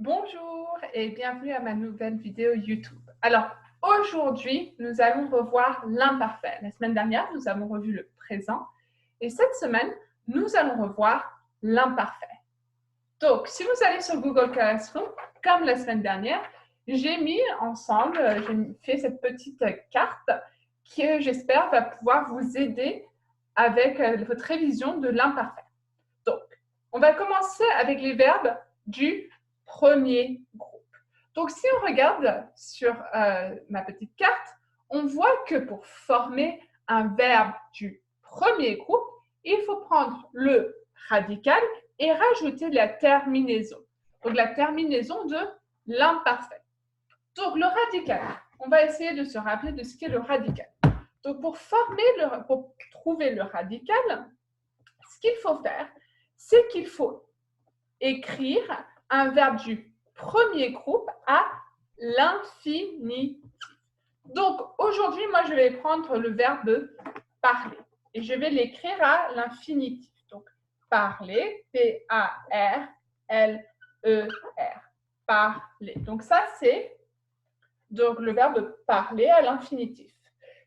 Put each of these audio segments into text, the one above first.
Bonjour et bienvenue à ma nouvelle vidéo YouTube. Alors, aujourd'hui, nous allons revoir l'imparfait. La semaine dernière, nous avons revu le présent et cette semaine, nous allons revoir l'imparfait. Donc, si vous allez sur Google Classroom, comme la semaine dernière, j'ai mis ensemble, j'ai fait cette petite carte qui, j'espère, va pouvoir vous aider avec votre révision de l'imparfait. Donc, on va commencer avec les verbes du premier groupe. Donc, si on regarde sur ma petite carte, on voit que pour former un verbe du premier groupe, il faut prendre le radical et rajouter la terminaison. Donc, la terminaison de l'imparfait. Donc, le radical, on va essayer de se rappeler de ce qu'est le radical. Donc, pour trouver le radical, ce qu'il faut faire, c'est qu'il faut écrire un verbe du premier groupe à l'infinitif. Donc, aujourd'hui, moi, je vais prendre le verbe parler et je vais l'écrire à l'infinitif. Donc, parler, P-A-R-L-E-R, parler. Donc, ça, c'est le verbe parler à l'infinitif.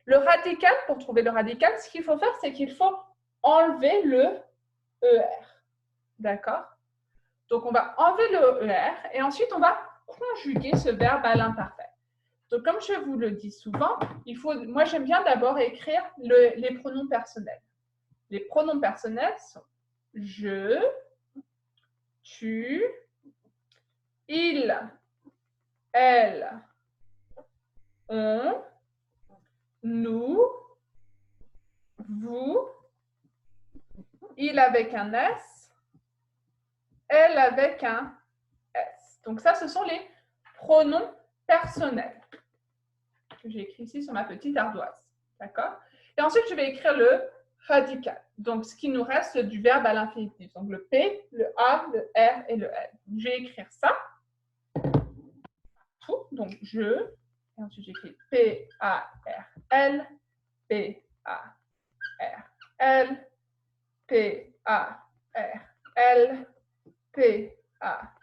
Le radical, pour trouver le radical, ce qu'il faut faire, c'est qu'il faut enlever le ER. D'accord? Donc, on va enlever le ER et ensuite, on va conjuguer ce verbe à l'imparfait. Donc, comme je vous le dis souvent, moi, j'aime bien d'abord écrire les pronoms personnels. Les pronoms personnels sont je, tu, il, elle, on, nous, vous, il avec un S, elle avec un S. Donc ça, ce sont les pronoms personnels que j'ai écrit ici sur ma petite ardoise. D'accord? Et ensuite, je vais écrire le radical. Donc, ce qui nous reste du verbe à l'infinitif. Donc, le P, le A, le R et le L. Je vais écrire ça. Tout. Donc, je. Et ensuite, j'écris P-A-R-L, P-A-R-L, P-A-R-L, P-A-R-L,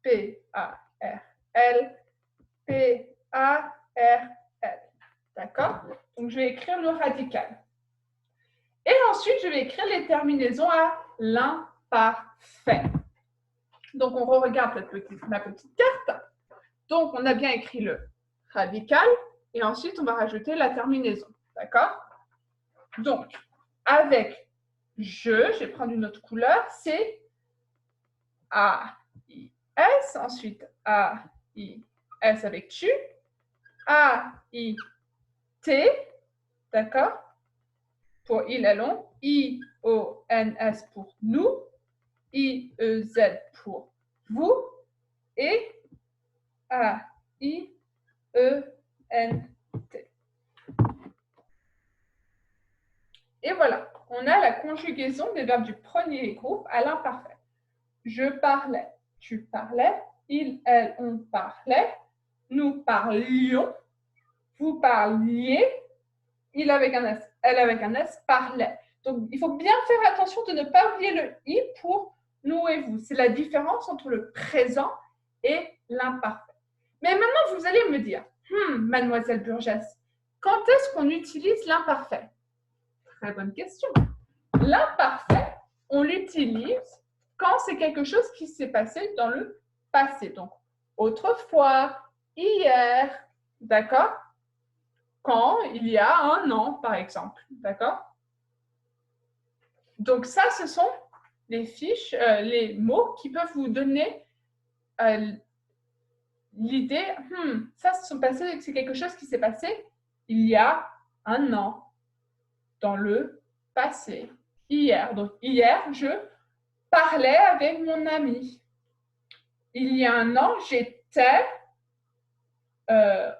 P-A-R-L, P-A-R-L. D'accord? Donc, je vais écrire le radical. Et ensuite, je vais écrire les terminaisons à l'imparfait. Donc, on regarde ma petite carte. Donc, on a bien écrit le radical et ensuite, on va rajouter la terminaison. D'accord? Donc, avec je vais prendre une autre couleur, c'est A-I-S, ensuite A-I-S avec tu, A-I-T, d'accord? Pour il, elle, on, I-O-N-S pour nous, I-E-Z pour vous, et A-I-E-N-T. Et voilà, on a la conjugaison des verbes du premier groupe à l'imparfait. Je parlais, tu parlais, il, elle, on parlait, nous parlions, vous parliez, il avec un S, elle avec un S, parlait. Donc, il faut bien faire attention de ne pas oublier le I pour nous et vous. C'est la différence entre le présent et l'imparfait. Mais maintenant, vous allez me dire, mademoiselle Burgess, quand est-ce qu'on utilise l'imparfait? Très bonne question. L'imparfait, on l'utilise quand c'est quelque chose qui s'est passé dans le passé. Donc, autrefois, hier, d'accord? Quand il y a un an, par exemple, d'accord? Donc, ça, ce sont les fiches, les mots qui peuvent vous donner l'idée, ça, c'est quelque chose qui s'est passé il y a un an, dans le passé, hier. Donc, hier, je parlais avec mon ami. Il y a un an, j'étais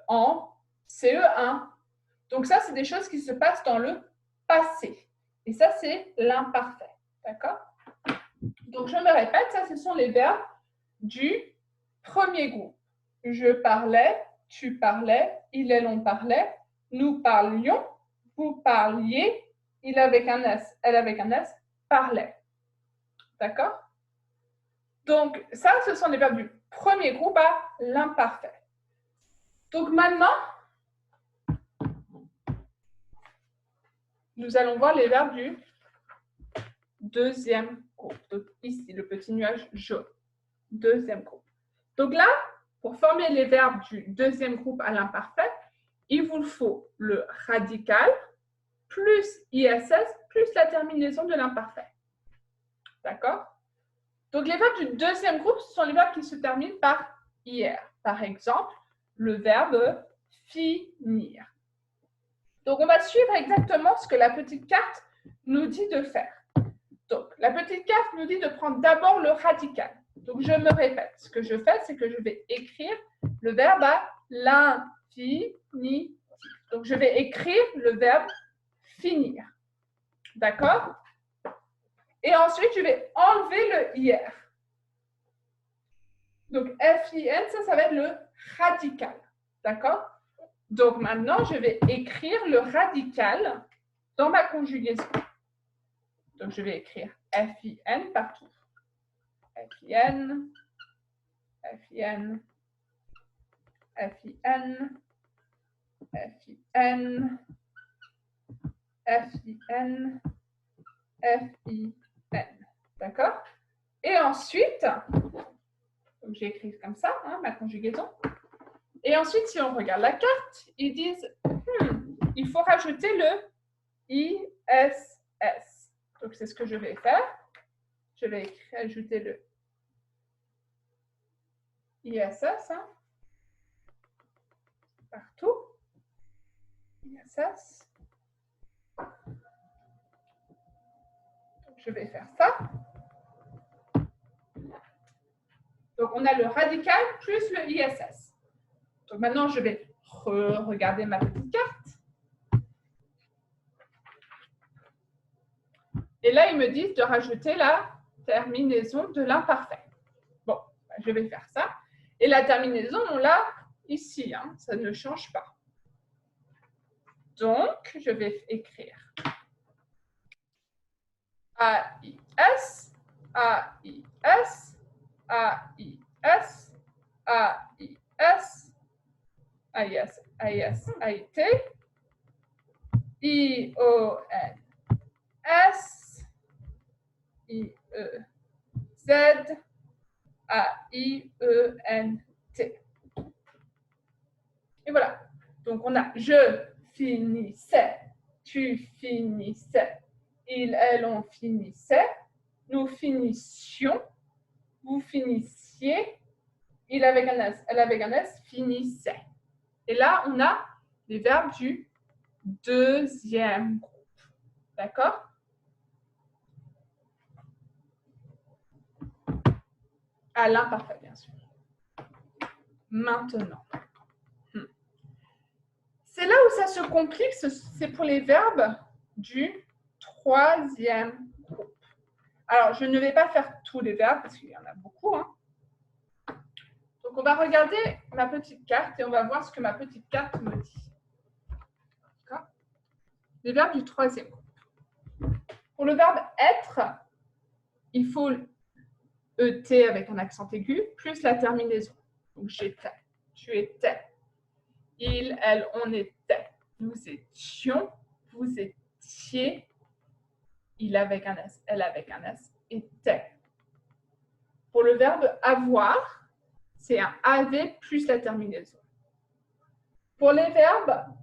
en CE1. Donc, ça, c'est des choses qui se passent dans le passé. Et ça, c'est l'imparfait. D'accord? Donc, je me répète, ça, ce sont les verbes du premier groupe. Je parlais, tu parlais, il, elle, on parlait, nous parlions, vous parliez, il avec un S, elle avec un S, parlait. D'accord? Donc, ça, ce sont les verbes du premier groupe à l'imparfait. Donc, maintenant, nous allons voir les verbes du deuxième groupe. Donc, ici, le petit nuage jaune. Deuxième groupe. Donc là, pour former les verbes du deuxième groupe à l'imparfait, il vous faut le radical plus ISS plus la terminaison de l'imparfait. D'accord? Donc, les verbes du deuxième groupe, ce sont les verbes qui se terminent par IR. Par exemple, le verbe finir. Donc, on va suivre exactement ce que la petite carte nous dit de faire. Donc, la petite carte nous dit de prendre d'abord le radical. Donc, je me répète. Ce que je fais, c'est que je vais écrire le verbe à l'infinitif. Donc, je vais écrire le verbe finir. D'accord? Et ensuite, je vais enlever le IR. Donc, FIN, ça va être le radical. D'accord? Donc, maintenant, je vais écrire le radical dans ma conjugaison. Donc, je vais écrire FIN partout. FIN, FIN, FIN, FIN, FIN, FIN. D'accord? Et ensuite, j'écris comme ça, hein, ma conjugaison. Et ensuite, si on regarde la carte, ils disent il faut rajouter le ISS. Donc, c'est ce que je vais faire. Je vais ajouter le ISS hein, partout. ISS. Donc, je vais faire ça. Donc, on a le radical plus le ISS. Donc, maintenant, je vais regarder ma petite carte. Et là, ils me disent de rajouter la terminaison de l'imparfait. Bon, je vais faire ça. Et la terminaison, on l'a ici. Hein, ça ne change pas. Donc, je vais écrire AIS, AIS, AIS, AIS, AIS, AIS, AIT, ION, S, IEZ, AIENT. Et voilà. Donc, on a je finissais, tu finissais, il, elle, on finissait, nous finissions, vous finissiez, il avec un S, elle avec un S, finissait. Et là, on a les verbes du deuxième groupe. D'accord? À l'imparfait, bien sûr. Maintenant. C'est là où ça se complique, c'est pour les verbes du troisième groupe. Alors, je ne vais pas faire tous les verbes parce qu'il y en a beaucoup. Hein. Donc, on va regarder ma petite carte et on va voir ce que ma petite carte me dit. D'accord? Les verbes du troisième groupe. Pour le verbe être, il faut ET avec un accent aigu plus la terminaison. Donc, j'étais, tu étais, il, elle, on était, nous étions, vous étiez, il avec un S, elle avec un S, était. Pour le verbe avoir, c'est un AV plus la terminaison. Pour les verbes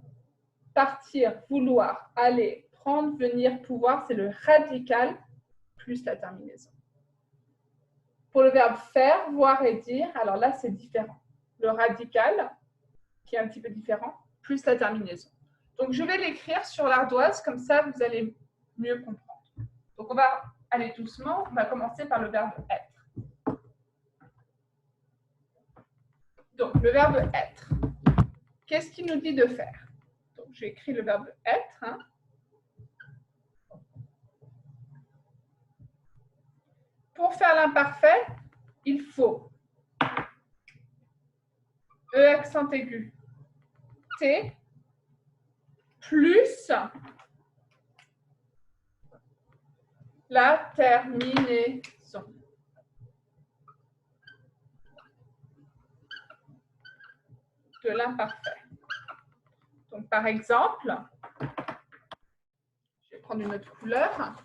partir, vouloir, aller, prendre, venir, pouvoir, c'est le radical plus la terminaison. Pour le verbe faire, voir et dire, alors là, c'est différent. Le radical, qui est un petit peu différent, plus la terminaison. Donc, je vais l'écrire sur l'ardoise, comme ça, vous allez mieux comprendre. Donc, on va aller doucement. On va commencer par le verbe être. Donc, le verbe être. Qu'est-ce qu'il nous dit de faire? Donc, j'ai écrit le verbe être. Hein. Pour faire l'imparfait, il faut E accent aigu, T, plus la terminaison. de l'imparfait. Donc, par exemple, je vais prendre une autre couleur.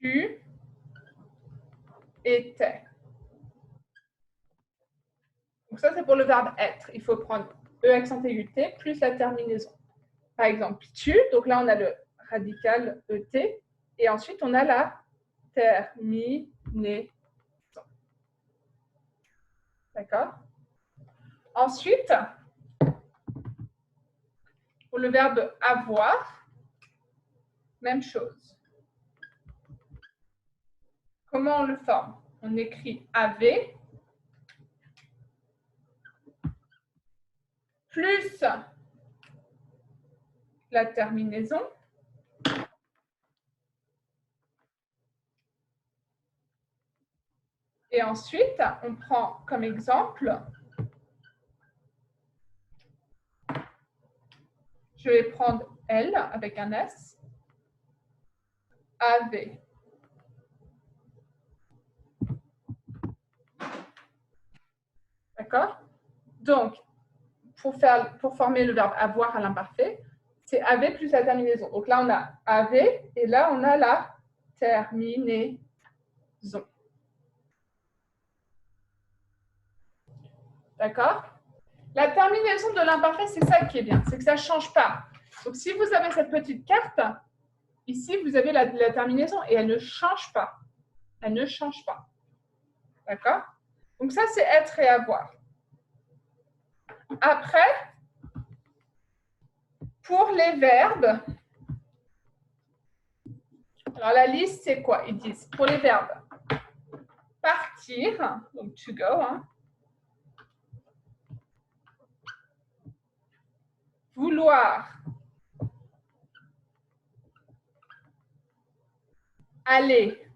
Tu étais. Donc, ça, c'est pour le verbe être. Il faut prendre E accent aigu T plus la terminaison. Par exemple, tu. Donc là, on a le radical ET. Et ensuite, on a la terminaison. D'accord? Ensuite, pour le verbe avoir, même chose. Comment on le forme? On écrit avait plus la terminaison et ensuite, on prend comme exemple, je vais prendre elle avec un S, avait. D'accord? Donc, pour former le verbe avoir à l'imparfait, c'est avait plus la terminaison. Donc là, on a avait et là, on a la terminaison. D'accord? La terminaison de l'imparfait, c'est ça qui est bien, c'est que ça ne change pas. Donc, si vous avez cette petite carte, ici, vous avez la terminaison et elle ne change pas. Elle ne change pas. D'accord? Donc, ça, c'est être et avoir. Après, pour les verbes, alors la liste, c'est quoi? Ils disent, pour les verbes, partir, donc to go, hein, vouloir, aller,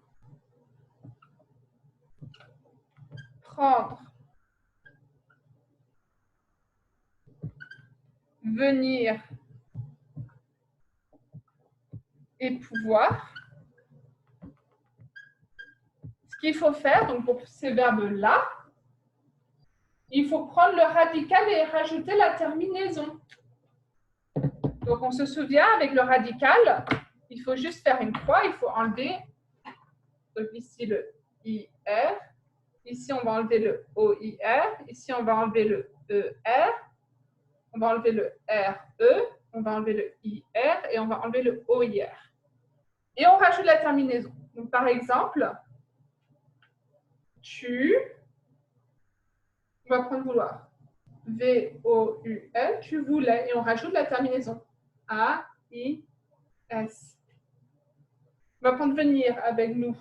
prendre, venir et pouvoir. Ce qu'il faut faire, donc pour ces verbes-là, il faut prendre le radical et rajouter la terminaison. Donc, on se souvient, avec le radical, il faut juste faire une croix, il faut enlever, donc ici le IR, ici on va enlever le OIR, ici on va enlever le ER, on va enlever le RE, on va enlever le IR et on va enlever le OIR. Et on rajoute la terminaison. Donc, par exemple, on va prendre vouloir. V-O-U-L, tu voulais, et on rajoute la terminaison. A-I-S. On va prendre venir avec nous.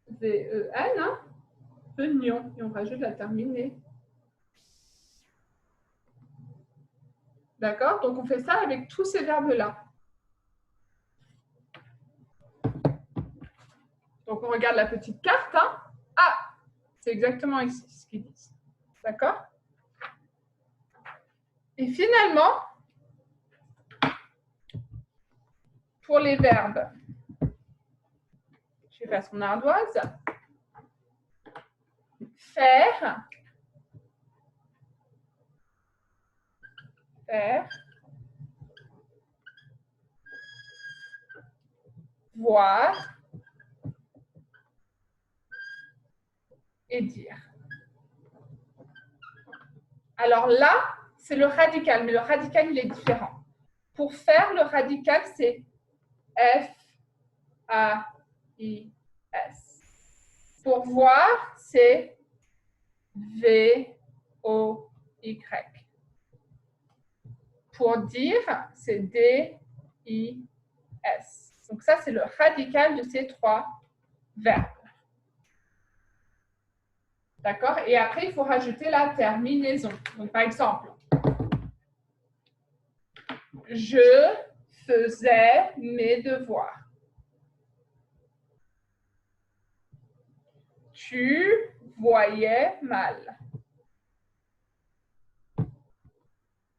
V-E-N, hein? Venions, et on rajoute la terminaison. D'accord? Donc, on fait ça avec tous ces verbes-là. Donc, on regarde la petite carte. Hein? Ah, c'est exactement ici ce qu'ils disent. D'accord? Et finalement, pour les verbes, je vais faire son ardoise. Faire, voir et dire. Alors là, c'est le radical, mais le radical, il est différent. Pour faire le radical, c'est F-A-I-S. Pour voir, c'est V-O-Y. Pour dire, c'est D-I-S. Donc ça, c'est le radical de ces trois verbes. D'accord? Et après, il faut rajouter la terminaison. Donc, par exemple, je faisais mes devoirs. Tu voyais mal.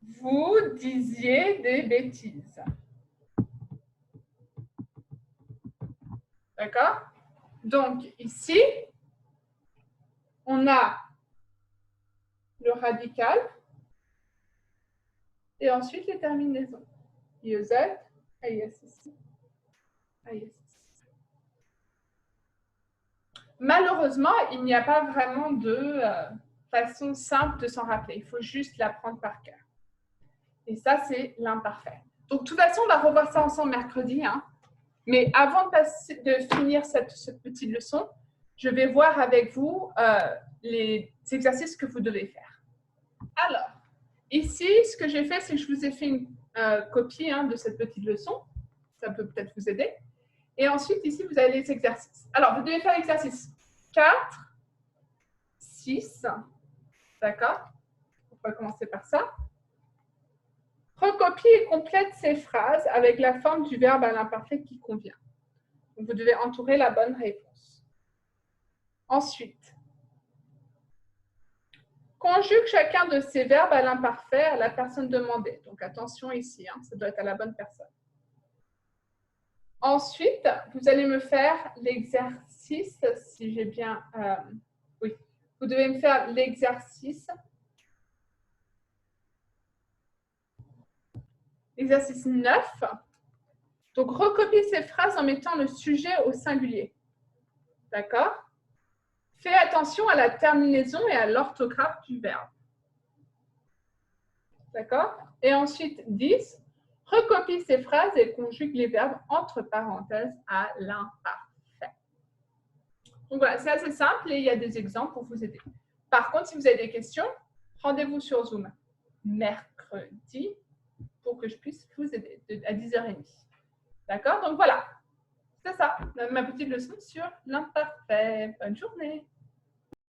Vous disiez des bêtises. D'accord? Donc, ici, on a le radical et ensuite les terminaisons. IEZ, AIS. Malheureusement, il n'y a pas vraiment de façon simple de s'en rappeler. Il faut juste l'apprendre par cœur. Et ça, c'est l'imparfait. Donc, de toute façon, on va revoir ça ensemble mercredi. Hein. Mais avant de finir cette petite leçon, je vais voir avec vous les exercices que vous devez faire. Alors, ici, ce que j'ai fait, c'est que je vous ai fait une copie de cette petite leçon. Ça peut peut-être vous aider. Et ensuite, ici, vous avez les exercices. Alors, vous devez faire l'exercice 4, 6. D'accord? On va commencer par ça. Recopie et complète ces phrases avec la forme du verbe à l'imparfait qui convient. Donc, vous devez entourer la bonne réponse. Ensuite, conjugue chacun de ces verbes à l'imparfait à la personne demandée. Donc, attention ici, ça doit être à la bonne personne. Ensuite, vous allez me faire l'exercice, si j'ai bien... oui, vous devez me faire l'exercice. Exercice 9. Donc, recopiez ces phrases en mettant le sujet au singulier. D'accord? Fais attention à la terminaison et à l'orthographe du verbe. D'accord? Et ensuite, 10. Recopie ces phrases et conjugue les verbes entre parenthèses à l'imparfait. Donc voilà, c'est assez simple et il y a des exemples pour vous aider. Par contre, si vous avez des questions, rendez-vous sur Zoom mercredi pour que je puisse vous aider à 10h30. D'accord? Donc voilà, c'est ça, ma petite leçon sur l'imparfait. Bonne journée!